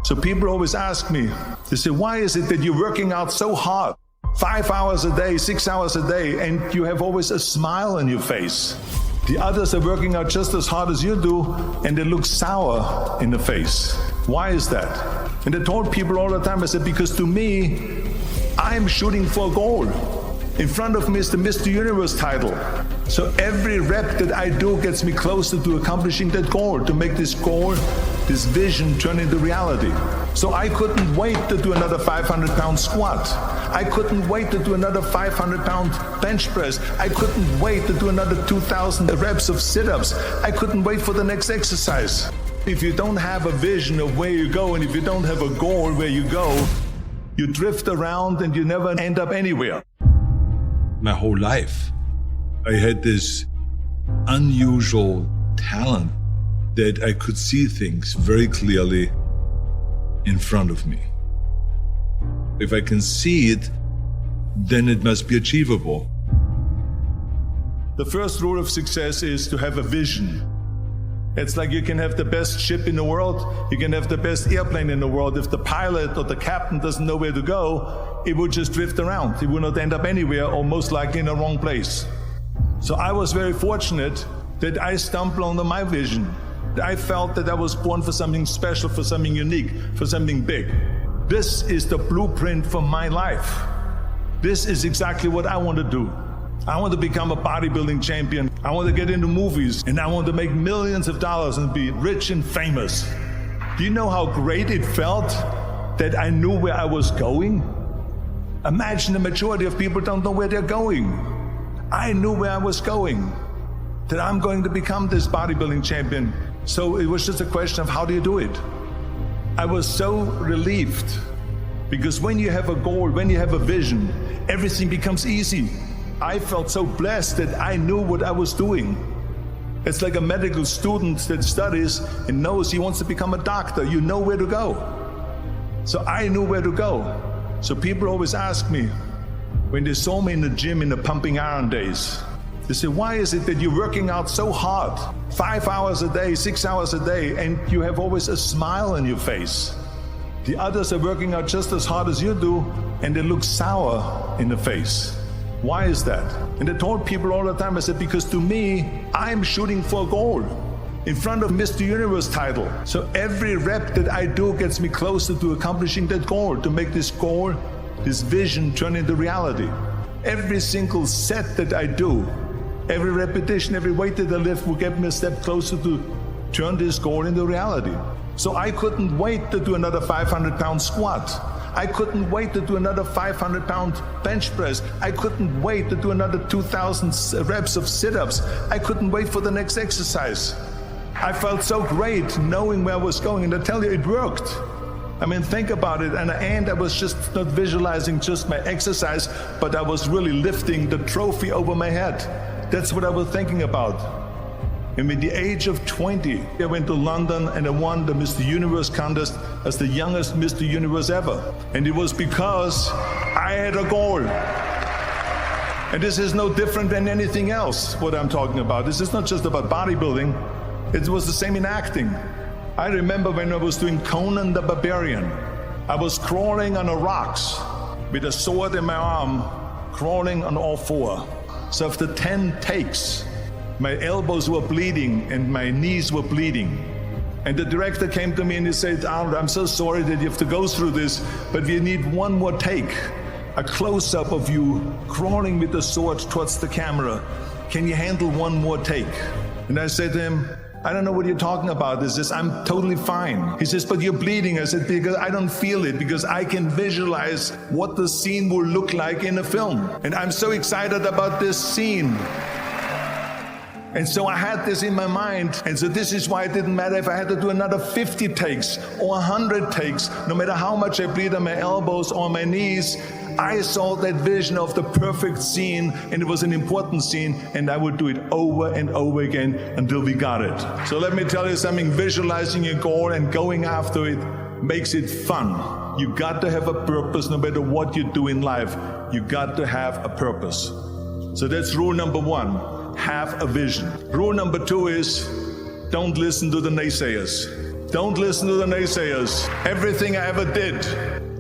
So people always ask me, they say, why is it that you're working out so hard? 5 hours a day, 6 hours a day, and you have always a smile on your face. The others are working out just as hard as you do, and they look sour in the face. Why is that? And I told people all the time, I said, because to me, I'm shooting for a goal. In front of me is the Mr. Universe title. So every rep that I do gets me closer to accomplishing that goal, to make this goal, this vision turn into reality. So I couldn't wait to do another 500-pound squat. I couldn't wait to do another 500-pound bench press. I couldn't wait to do another 2,000 reps of sit-ups. I couldn't wait for the next exercise. If you don't have a vision of where you go, and if you don't have a goal where you go, you drift around and you never end up anywhere. My whole life, I had this unusual talent that I could see things very clearly in front of me. If I can see it, then it must be achievable. The first rule of success is to have a vision. It's like you can have the best ship in the world, you can have the best airplane in the world. If the pilot or the captain doesn't know where to go, it will just drift around. It will not end up anywhere, or most likely in the wrong place. So I was very fortunate that I stumbled onto my vision. I felt that I was born for something special, for something unique, for something big. This is the blueprint for my life. This is exactly what I want to do. I want to become a bodybuilding champion. I want to get into movies, and I want to make millions of dollars and be rich and famous. Do you know how great it felt that I knew where I was going? Imagine the majority of people don't know where they're going. I knew where I was going, that I'm going to become this bodybuilding champion. So it was just a question of how do you do it? I was so relieved, because when you have a goal, when you have a vision, everything becomes easy. I felt so blessed that I knew what I was doing. It's like a medical student that studies and knows he wants to become a doctor. You know where to go. So I knew where to go. So people always ask me, when they saw me in the gym in the pumping iron days, they say, why is it that you're working out so hard? 5 hours a day, 6 hours a day, and you have always a smile on your face. The others are working out just as hard as you do, and they look sour in the face. Why is that? And I told people all the time, I said, because to me, I'm shooting for a goal. In front of Mr. Universe title. So every rep that I do gets me closer to accomplishing that goal, to make this goal, this vision turn into reality. Every single set that I do, every repetition, every weight that I lift will get me a step closer to turn this goal into reality. So I couldn't wait to do another 500-pound squat. I couldn't wait to do another 500-pound bench press. I couldn't wait to do another 2,000 reps of sit-ups. I couldn't wait for the next exercise. I felt so great knowing where I was going, and I tell you, it worked. I mean, think about it. And I was just not visualizing just my exercise, but I was really lifting the trophy over my head. That's what I was thinking about. And at the age of 20, I went to London and I won the Mr. Universe contest as the youngest Mr. Universe ever. And it was because I had a goal. And this is no different than anything else, what I'm talking about. This is not just about bodybuilding. It was the same in acting. I remember when I was doing Conan the Barbarian. I was crawling on the rocks with a sword in my arm, crawling on all four. So after 10 takes, my elbows were bleeding and my knees were bleeding. And the director came to me and he said, Arnold, I'm so sorry that you have to go through this, but we need one more take. A close-up of you crawling with the sword towards the camera. Can you handle one more take? And I said to him, I don't know what you're talking about. He says, I'm totally fine. He says, but you're bleeding. I said, because I don't feel it, because I can visualize what the scene will look like in a film. And I'm so excited about this scene. And so I had this in my mind, and so this is why it didn't matter if I had to do another 50 takes or 100 takes, no matter how much I bleed on my elbows or my knees. I saw that vision of the perfect scene, and it was an important scene, and I would do it over and over again until we got it. So let me tell you something, visualizing your goal and going after it makes it fun. You got to have a purpose no matter what you do in life. You got to have a purpose. So that's rule number one. Have a vision. Rule number two is don't listen to the naysayers. Don't listen to the naysayers. Everything I ever did,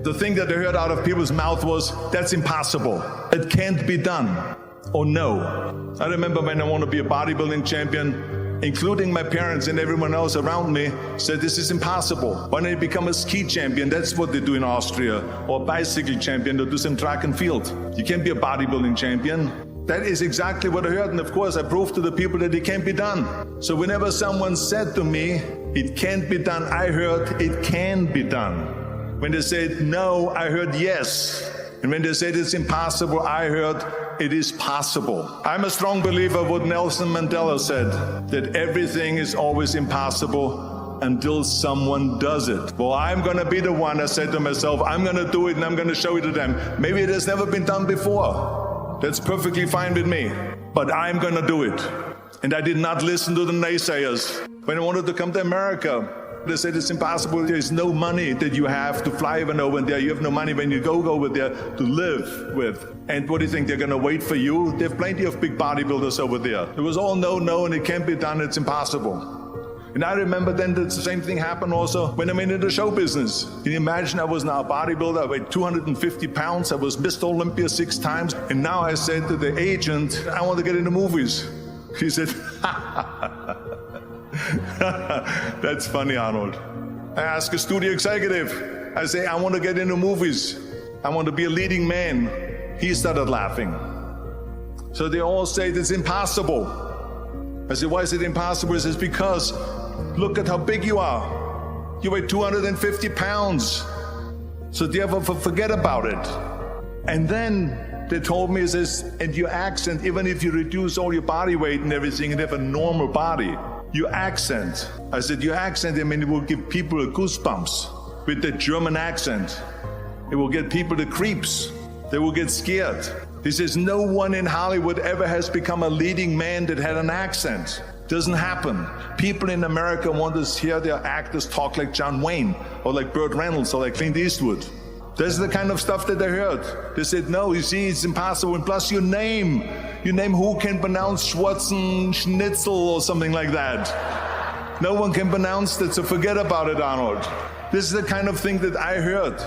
the thing that I heard out of people's mouth was, that's impossible. It can't be done. Or no. I remember when I want to be a bodybuilding champion, including my parents and everyone else around me, said this is impossible. Why don't you become a ski champion? That's what they do in Austria. Or a bicycle champion, or do some track and field. You can't be a bodybuilding champion. That is exactly what I heard, and of course I proved to the people that it can't be done. So whenever someone said to me, it can't be done, I heard, it can be done. When they said no, I heard yes. And when they said it's impossible, I heard it is possible. I'm a strong believer of what Nelson Mandela said, that everything is always impossible until someone does it. Well, I'm going to be the one, I said to myself, I'm going to do it and I'm going to show it to them. Maybe it has never been done before. That's perfectly fine with me. But I'm going to do it. And I did not listen to the naysayers. When I wanted to come to America, they said it's impossible. There's no money that you have to fly even over there. You have no money when you go over there to live with. And what do you think? They're going to wait for you? They have plenty of big bodybuilders over there. It was all no, and it can't be done. It's impossible. And I remember then that the same thing happened also when I'm in the show business. Can you imagine? I was now a bodybuilder. I weighed 250 pounds. I was Mr. Olympia 6 times. And now I said to the agent, I want to get into movies. He said, that's funny, Arnold. I ask a studio executive, I say, I want to get into movies. I want to be a leading man. He started laughing. So they all say it's impossible. I said, why is it impossible? He says, because look at how big you are. You weigh 250 pounds. So therefore, forget about it. And then they told me, says, and your accent, even if you reduce all your body weight and everything and have a normal body, your accent. I said, your accent, I mean, it will give people goosebumps with the German accent. It will get people the creeps. They will get scared. He says, no one in Hollywood ever has become a leading man that had an accent. Doesn't happen. People in America want to hear their actors talk like John Wayne or like Burt Reynolds or like Clint Eastwood. That's the kind of stuff that they heard. They said, no, you see, it's impossible. And plus your name who can pronounce Schwarzenegger or something like that. No one can pronounce that, so forget about it, Arnold. This is the kind of thing that I heard.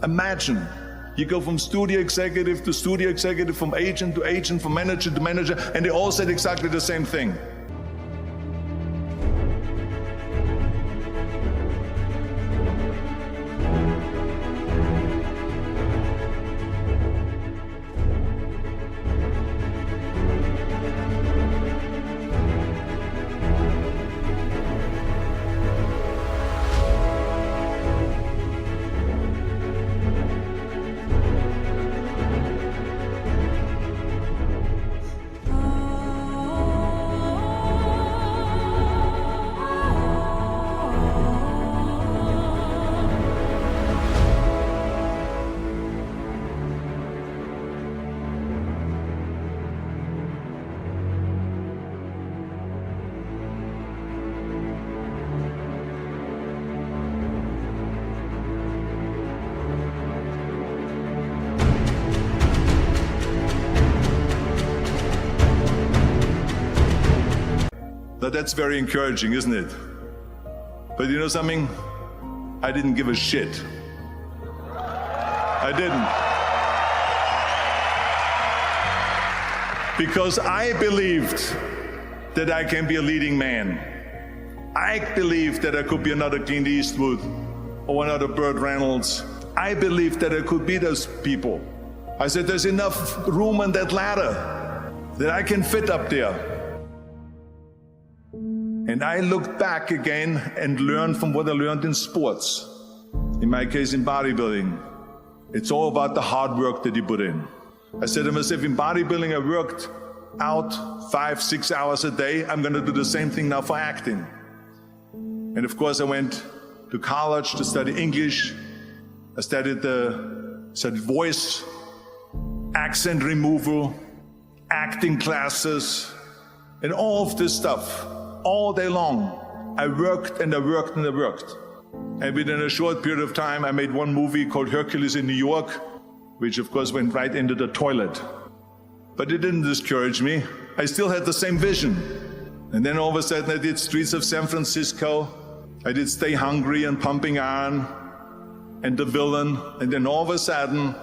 Imagine, you go from studio executive to studio executive, from agent to agent, from manager to manager, and they all said exactly the same thing. Now that's very encouraging, isn't it? But you know something? I didn't give a shit. I didn't. Because I believed that I can be a leading man. I believed that I could be another Clint Eastwood or another Burt Reynolds. I believed that I could be those people. I said, there's enough room on that ladder that I can fit up there. And I looked back again and learned from what I learned in sports. In my case, in bodybuilding. It's all about the hard work that you put in. I said to myself, in bodybuilding, I worked out 5-6 hours a day. I'm going to do the same thing now for acting. And of course, I went to college to study English. I studied voice, accent removal, acting classes, and all of this stuff. All day long, I worked and I worked and I worked. And within a short period of time, I made one movie called Hercules in New York, which of course went right into the toilet. But it didn't discourage me. I still had the same vision. And then all of a sudden I did Streets of San Francisco, I did Stay Hungry and Pumping Iron and The Villain. And then all of a sudden,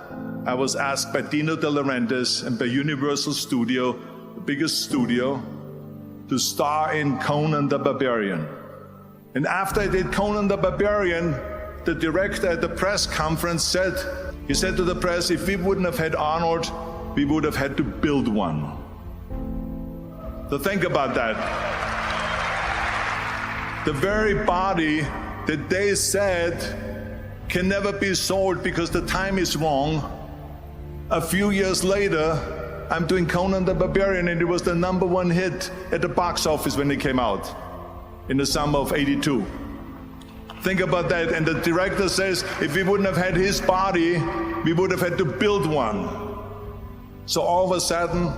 I was asked by Dino De Laurentiis and by Universal Studio, the biggest studio, to star in Conan the Barbarian. And after I did Conan the Barbarian, the director at the press conference said to the press, if we wouldn't have had Arnold, we would have had to build one. So think about that. The very body that they said can never be sold because the time is wrong. A few years later, I'm doing Conan the Barbarian, and it was the #1 hit at the box office when it came out in the summer of '82. Think about that. And the director says, if we wouldn't have had his body, we would have had to build one. So all of a sudden,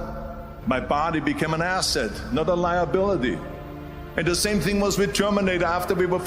my body became an asset, not a liability. And the same thing was with Terminator after we were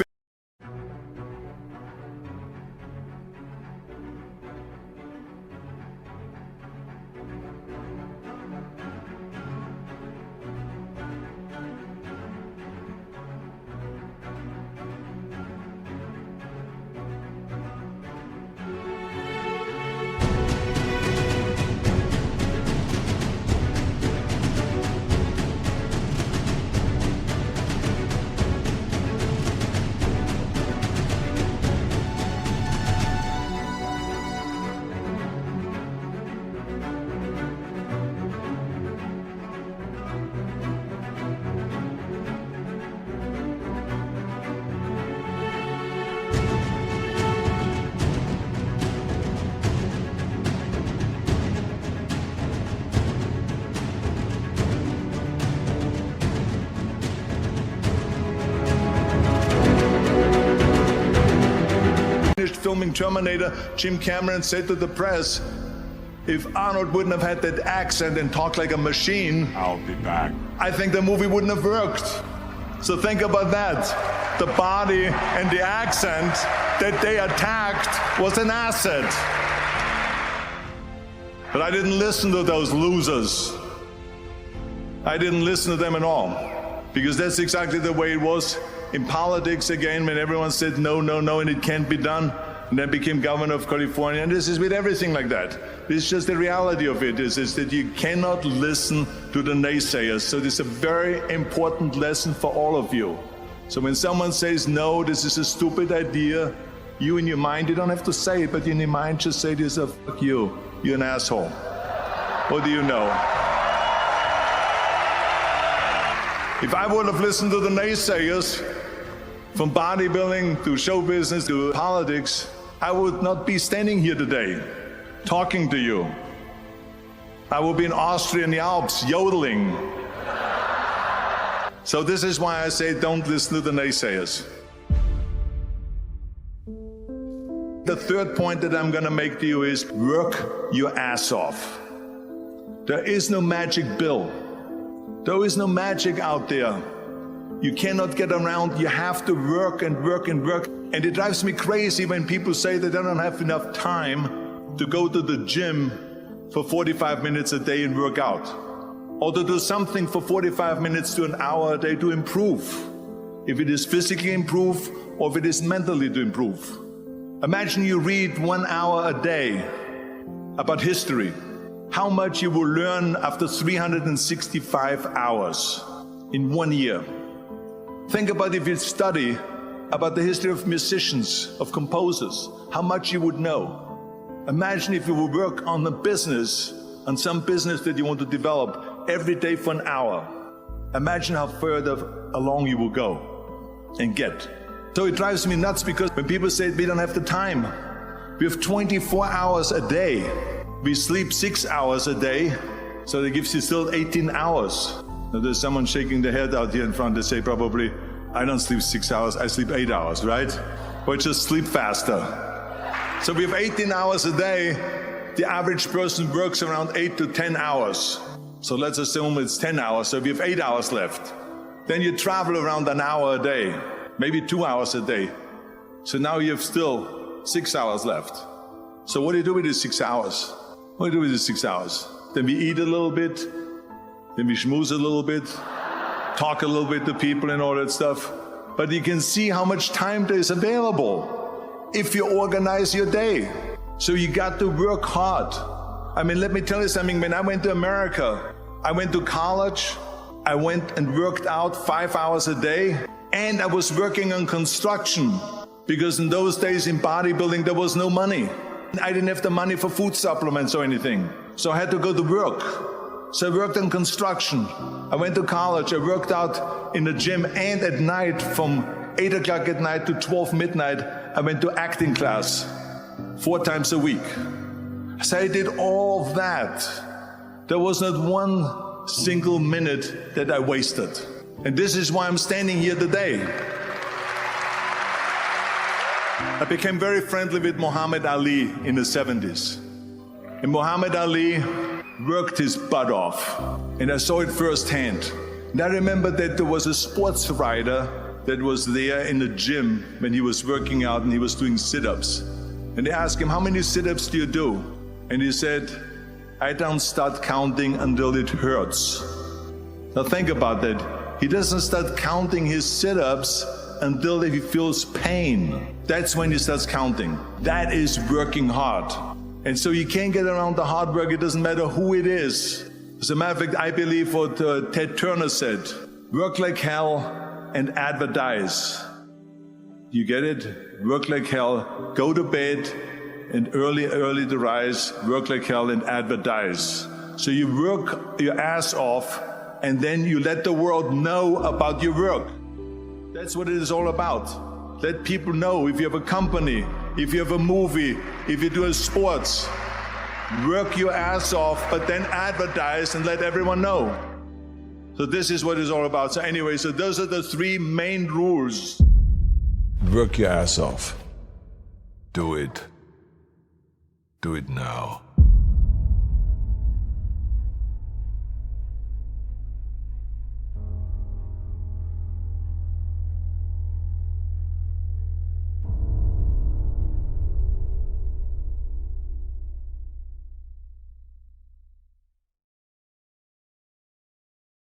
filming Terminator, Jim Cameron said to the press, if Arnold wouldn't have had that accent and talked like a machine, I'll be back, I think the movie wouldn't have worked. So think about that. The body and the accent that they attacked was an asset. But I didn't listen to those losers. I didn't listen to them at all, because that's exactly the way it was in politics again, when everyone said no, no, no, and it can't be done. And then became governor of California, and this is with everything like that. This is just the reality of it, is that you cannot listen to the naysayers. So this is a very important lesson for all of you. So when someone says, no, this is a stupid idea, you in your mind, you don't have to say it, but in your mind just say to yourself, fuck you, you're an asshole. What do you know? If I would have listened to the naysayers, from bodybuilding to show business to politics, I would not be standing here today talking to you. I would be in Austria in the Alps yodeling. So this is why I say don't listen to the naysayers. The third point that I'm going to make to you is work your ass off. There is no magic pill. There is no magic out there. You cannot get around. You have to work and work and work. And it drives me crazy when people say that they don't have enough time to go to the gym for 45 minutes a day and work out, or to do something for 45 minutes to an hour a day to improve. If it is physically improve, or if it is mentally to improve. Imagine you read 1 hour a day about history. How much you will learn after 365 hours in 1 year. Think about if you study about the history of musicians, of composers, how much you would know. Imagine if you would work on a business, on some business that you want to develop every day for an hour. Imagine how further along you will go and get. So it drives me nuts, because when people say we don't have the time, we have 24 hours a day. We sleep 6 hours a day, so that gives you still 18 hours. Now there's someone shaking their head out here in front. They say probably, I don't sleep 6 hours, I sleep 8 hours, right? Or just sleep faster. So we have 18 hours a day. The average person works around 8 to 10 hours. So let's assume it's 10 hours, so we have 8 hours left. Then you travel around an hour a day, maybe 2 hours a day. So now you have still 6 hours left. So what do you do with these 6 hours? What do you do with these 6 hours? Then we eat a little bit, then we schmooze a little bit, talk a little bit to people and all that stuff. but you can see how much time there is available if you organize your day. So you got to work hard. I mean, let me tell you something. When I went to America, I went to college, I went and worked out 5 hours a day, and I was working on construction, because in those days in bodybuilding there was no money. I didn't have the money for food supplements or anything, so I had to go to work. So I worked on construction. I went to college, I worked out in the gym, and at night from 8 o'clock at night to 12 midnight, I went to acting class 4 times a week. So I did all of that. There was not one single minute that I wasted. And this is why I'm standing here today. I became very friendly with Muhammad Ali in the 70s. And Muhammad Ali worked his butt off. And I saw it firsthand. And I remember that there was a sports writer that was there in the gym when he was working out and he was doing sit-ups. And they asked him, how many sit-ups do you do? And he said, I don't start counting until it hurts. Now think about that. He doesn't start counting his sit-ups until he feels pain. That's when he starts counting. That is working hard. And so you can't get around the hard work. It doesn't matter who it is. As a matter of fact, I believe what Ted Turner said, work like hell and advertise. You get it? Work like hell, go to bed, and early to rise, work like hell and advertise. So you work your ass off, and then you let the world know about your work. That's what it is all about. Let people know. If you have a company, if you have a movie, if you do a sports, work your ass off, but then advertise and let everyone know. So this is what it's all about. So anyway, so those are the 3 main rules. Work your ass off. Do it. Do it now.